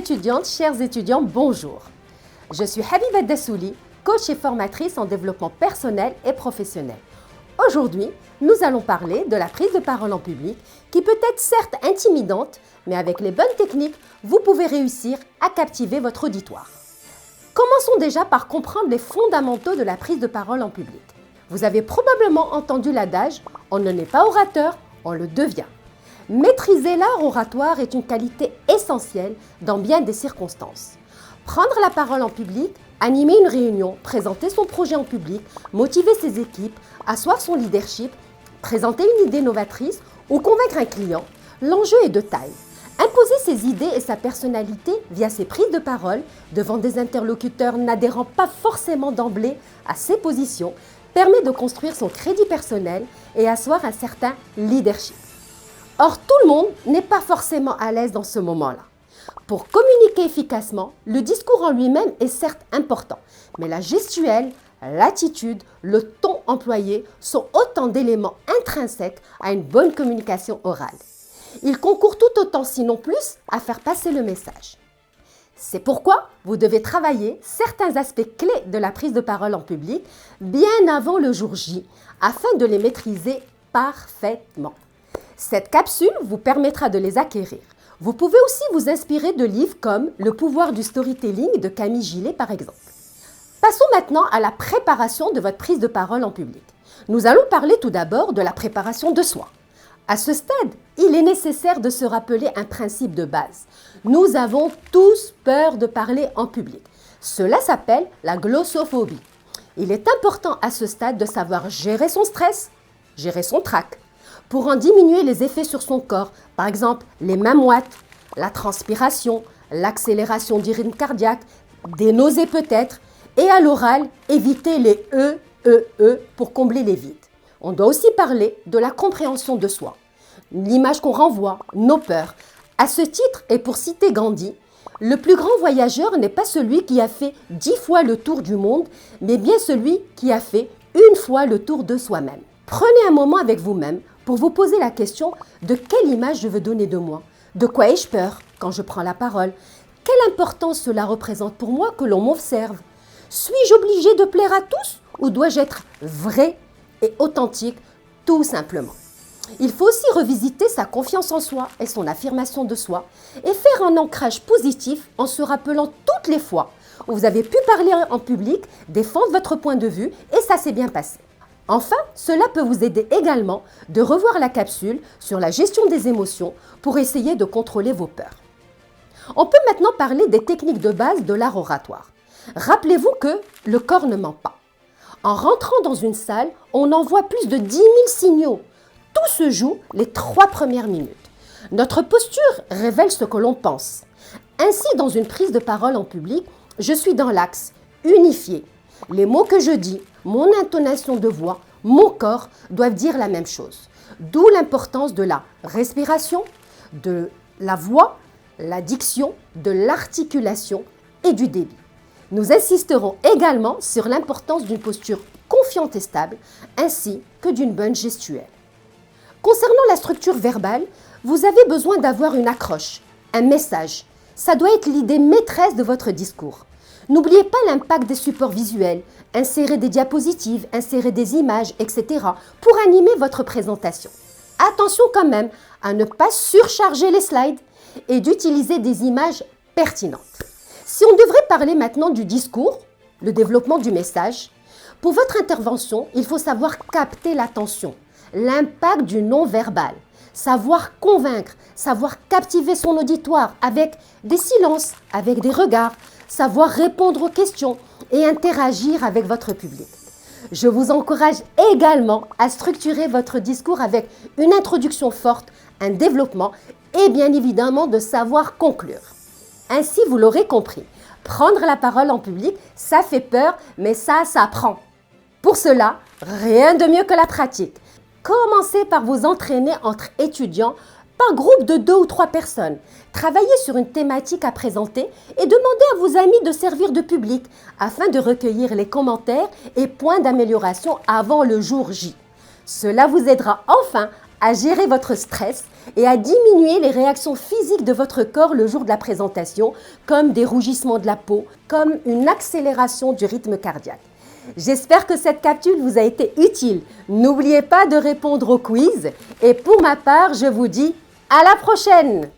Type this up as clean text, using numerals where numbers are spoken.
étudiantes, chers étudiants, bonjour. Je suis Habiba Dassouli, coach et formatrice en développement personnel et professionnel. Aujourd'hui, nous allons parler de la prise de parole en public qui peut être certes intimidante, mais avec les bonnes techniques, vous pouvez réussir à captiver votre auditoire. Commençons déjà par comprendre les fondamentaux de la prise de parole en public. Vous avez probablement entendu l'adage « on ne n'est pas orateur, on le devient ». Maîtriser l'art oratoire est une qualité essentielle dans bien des circonstances. Prendre la parole en public, animer une réunion, présenter son projet en public, motiver ses équipes, asseoir son leadership, présenter une idée novatrice ou convaincre un client, l'enjeu est de taille. Imposer ses idées et sa personnalité via ses prises de parole devant des interlocuteurs n'adhérant pas forcément d'emblée à ses positions permet de construire son crédit personnel et asseoir un certain leadership. Or, tout le monde n'est pas forcément à l'aise dans ce moment-là. Pour communiquer efficacement, le discours en lui-même est certes important, mais la gestuelle, l'attitude, le ton employé sont autant d'éléments intrinsèques à une bonne communication orale. Ils concourent tout autant, sinon plus, à faire passer le message. C'est pourquoi vous devez travailler certains aspects clés de la prise de parole en public bien avant le jour J, afin de les maîtriser parfaitement. Cette capsule vous permettra de les acquérir. Vous pouvez aussi vous inspirer de livres comme Le pouvoir du storytelling de Camille Gillet par exemple. Passons maintenant à la préparation de votre prise de parole en public. Nous allons parler tout d'abord de la préparation de soi. À ce stade, il est nécessaire de se rappeler un principe de base. Nous avons tous peur de parler en public. Cela s'appelle la glossophobie. Il est important à ce stade de savoir gérer son stress, gérer son trac, pour en diminuer les effets sur son corps, par exemple les mains moites, la transpiration, l'accélération du rythme cardiaque, des nausées peut-être, et à l'oral, éviter les pour combler les vides. On doit aussi parler de la compréhension de soi, l'image qu'on renvoie, nos peurs. À ce titre, et pour citer Gandhi, le plus grand voyageur n'est pas celui qui a fait 10 fois le tour du monde, mais bien celui qui a fait une fois le tour de soi-même. Prenez un moment avec vous-même pour vous poser la question de quelle image je veux donner de moi, de quoi ai-je peur quand je prends la parole, quelle importance cela représente pour moi que l'on m'observe. Suis-je obligé de plaire à tous ou dois-je être vrai et authentique tout simplement? Il faut aussi revisiter sa confiance en soi et son affirmation de soi et faire un ancrage positif en se rappelant toutes les fois où vous avez pu parler en public, défendre votre point de vue et ça s'est bien passé. Enfin, cela peut vous aider également de revoir la capsule sur la gestion des émotions pour essayer de contrôler vos peurs. On peut maintenant parler des techniques de base de l'art oratoire. Rappelez-vous que le corps ne ment pas. En rentrant dans une salle, on envoie plus de 10 000 signaux. Tout se joue les 3 premières minutes. Notre posture révèle ce que l'on pense. Ainsi, dans une prise de parole en public, je suis dans l'axe unifié. Les mots que je dis, mon intonation de voix, mon corps doivent dire la même chose. D'où l'importance de la respiration, de la voix, la diction, de l'articulation et du débit. Nous insisterons également sur l'importance d'une posture confiante et stable, ainsi que d'une bonne gestuelle. Concernant la structure verbale, vous avez besoin d'avoir une accroche, un message. Ça doit être l'idée maîtresse de votre discours. N'oubliez pas l'impact des supports visuels, insérer des diapositives, insérer des images, etc. pour animer votre présentation. Attention quand même à ne pas surcharger les slides et d'utiliser des images pertinentes. Si on devrait parler maintenant du discours, le développement du message, pour votre intervention, il faut savoir capter l'attention, l'impact du non-verbal, savoir convaincre, savoir captiver son auditoire avec des silences, avec des regards, savoir répondre aux questions et interagir avec votre public. Je vous encourage également à structurer votre discours avec une introduction forte, un développement et bien évidemment de savoir conclure. Ainsi, vous l'aurez compris, prendre la parole en public, ça fait peur, mais ça s'apprend. Pour cela, rien de mieux que la pratique. Commencez par vous entraîner entre étudiants par groupe de 2 ou 3 personnes. Travaillez sur une thématique à présenter et demandez à vos amis de servir de public afin de recueillir les commentaires et points d'amélioration avant le jour J. Cela vous aidera enfin à gérer votre stress et à diminuer les réactions physiques de votre corps le jour de la présentation, comme des rougissements de la peau, comme une accélération du rythme cardiaque. J'espère que cette capsule vous a été utile. N'oubliez pas de répondre au quiz et pour ma part, je vous dis à la prochaine!